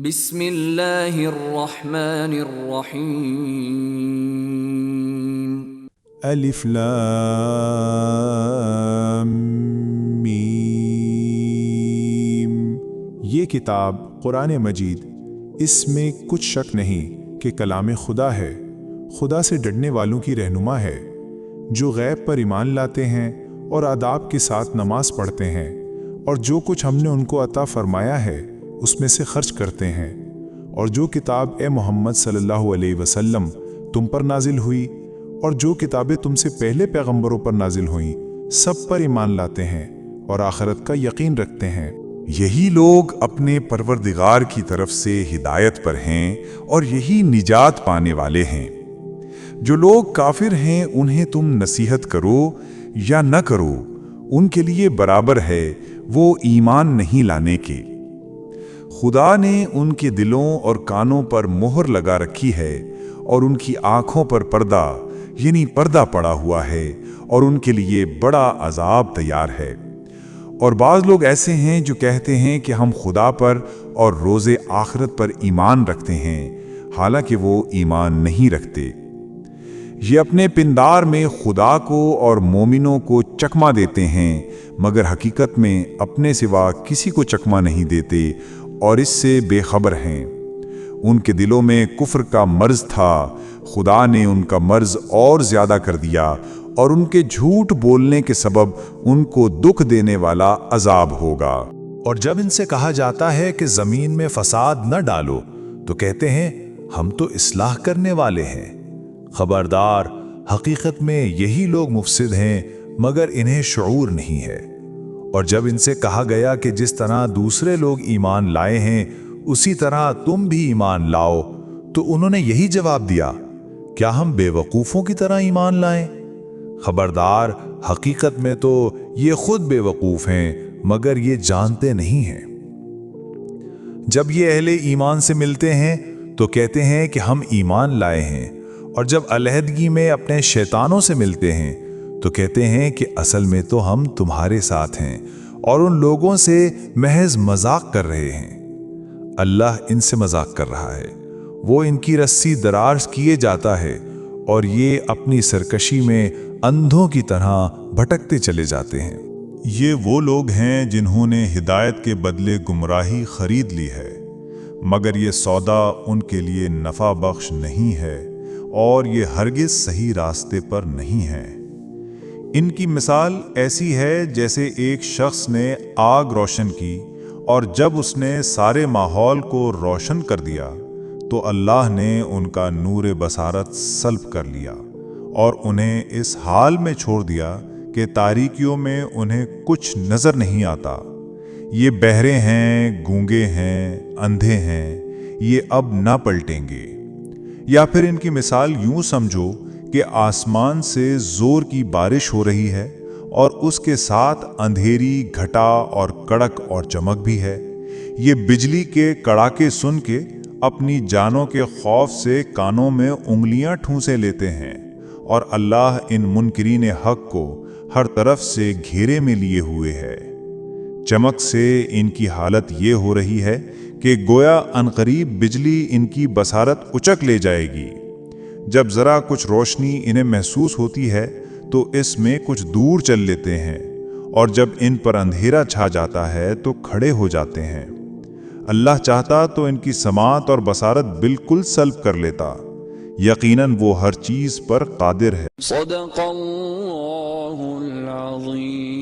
بسم اللہ الرحمن الرحیم الف لام میم۔ یہ کتاب قرآن مجید، اس میں کچھ شک نہیں کہ کلام خدا ہے، خدا سے ڈرنے والوں کی رہنما ہے، جو غیب پر ایمان لاتے ہیں اور آداب کے ساتھ نماز پڑھتے ہیں، اور جو کچھ ہم نے ان کو عطا فرمایا ہے اس میں سے خرچ کرتے ہیں، اور جو کتاب اے محمد صلی اللہ علیہ وسلم تم پر نازل ہوئی اور جو کتابیں تم سے پہلے پیغمبروں پر نازل ہوئیں، سب پر ایمان لاتے ہیں اور آخرت کا یقین رکھتے ہیں۔ یہی لوگ اپنے پروردگار کی طرف سے ہدایت پر ہیں اور یہی نجات پانے والے ہیں۔ جو لوگ کافر ہیں انہیں تم نصیحت کرو یا نہ کرو، ان کے لیے برابر ہے، وہ ایمان نہیں لانے کے۔ خدا نے ان کے دلوں اور کانوں پر مہر لگا رکھی ہے اور ان کی آنکھوں پر پردہ یعنی پردہ پڑا ہوا ہے، اور ان کے لیے بڑا عذاب تیار ہے۔ اور بعض لوگ ایسے ہیں جو کہتے ہیں کہ ہم خدا پر اور روز آخرت پر ایمان رکھتے ہیں، حالانکہ وہ ایمان نہیں رکھتے۔ یہ اپنے پندار میں خدا کو اور مومنوں کو چکمہ دیتے ہیں، مگر حقیقت میں اپنے سوا کسی کو چکمہ نہیں دیتے اور اس سے بے خبر ہیں۔ ان کے دلوں میں کفر کا مرض تھا، خدا نے ان کا مرض اور زیادہ کر دیا، اور ان کے جھوٹ بولنے کے سبب ان کو دکھ دینے والا عذاب ہوگا۔ اور جب ان سے کہا جاتا ہے کہ زمین میں فساد نہ ڈالو تو کہتے ہیں ہم تو اصلاح کرنے والے ہیں۔ خبردار، حقیقت میں یہی لوگ مفسد ہیں مگر انہیں شعور نہیں ہے۔ اور جب ان سے کہا گیا کہ جس طرح دوسرے لوگ ایمان لائے ہیں اسی طرح تم بھی ایمان لاؤ، تو انہوں نے یہی جواب دیا، کیا ہم بے وقوفوں کی طرح ایمان لائیں؟ خبردار، حقیقت میں تو یہ خود بے وقوف ہیں مگر یہ جانتے نہیں ہیں۔ جب یہ اہل ایمان سے ملتے ہیں تو کہتے ہیں کہ ہم ایمان لائے ہیں، اور جب علیحدگی میں اپنے شیطانوں سے ملتے ہیں تو کہتے ہیں کہ اصل میں تو ہم تمہارے ساتھ ہیں اور ان لوگوں سے محض مذاق کر رہے ہیں۔ اللہ ان سے مذاق کر رہا ہے، وہ ان کی رسی دراز کیے جاتا ہے اور یہ اپنی سرکشی میں اندھوں کی طرح بھٹکتے چلے جاتے ہیں۔ یہ وہ لوگ ہیں جنہوں نے ہدایت کے بدلے گمراہی خرید لی ہے، مگر یہ سودا ان کے لیے نفع بخش نہیں ہے اور یہ ہرگز صحیح راستے پر نہیں ہے۔ ان کی مثال ایسی ہے جیسے ایک شخص نے آگ روشن کی، اور جب اس نے سارے ماحول کو روشن کر دیا تو اللہ نے ان کا نور بصارت سلب کر لیا اور انہیں اس حال میں چھوڑ دیا کہ تاریکیوں میں انہیں کچھ نظر نہیں آتا۔ یہ بہرے ہیں، گونگے ہیں، اندھے ہیں، یہ اب نہ پلٹیں گے۔ یا پھر ان کی مثال یوں سمجھو کہ آسمان سے زور کی بارش ہو رہی ہے اور اس کے ساتھ اندھیری، گھٹا اور کڑک اور چمک بھی ہے۔ یہ بجلی کے کڑاکے سن کے اپنی جانوں کے خوف سے کانوں میں انگلیاں ٹھونسے لیتے ہیں، اور اللہ ان منکرین حق کو ہر طرف سے گھیرے میں لیے ہوئے ہے۔ چمک سے ان کی حالت یہ ہو رہی ہے کہ گویا عنقریب بجلی ان کی بصارت اچک لے جائے گی۔ جب ذرا کچھ روشنی انہیں محسوس ہوتی ہے تو اس میں کچھ دور چل لیتے ہیں، اور جب ان پر اندھیرا چھا جاتا ہے تو کھڑے ہو جاتے ہیں۔ اللہ چاہتا تو ان کی سماعت اور بصارت بالکل سلب کر لیتا، یقیناً وہ ہر چیز پر قادر ہے۔ صدق اللہ العظیم۔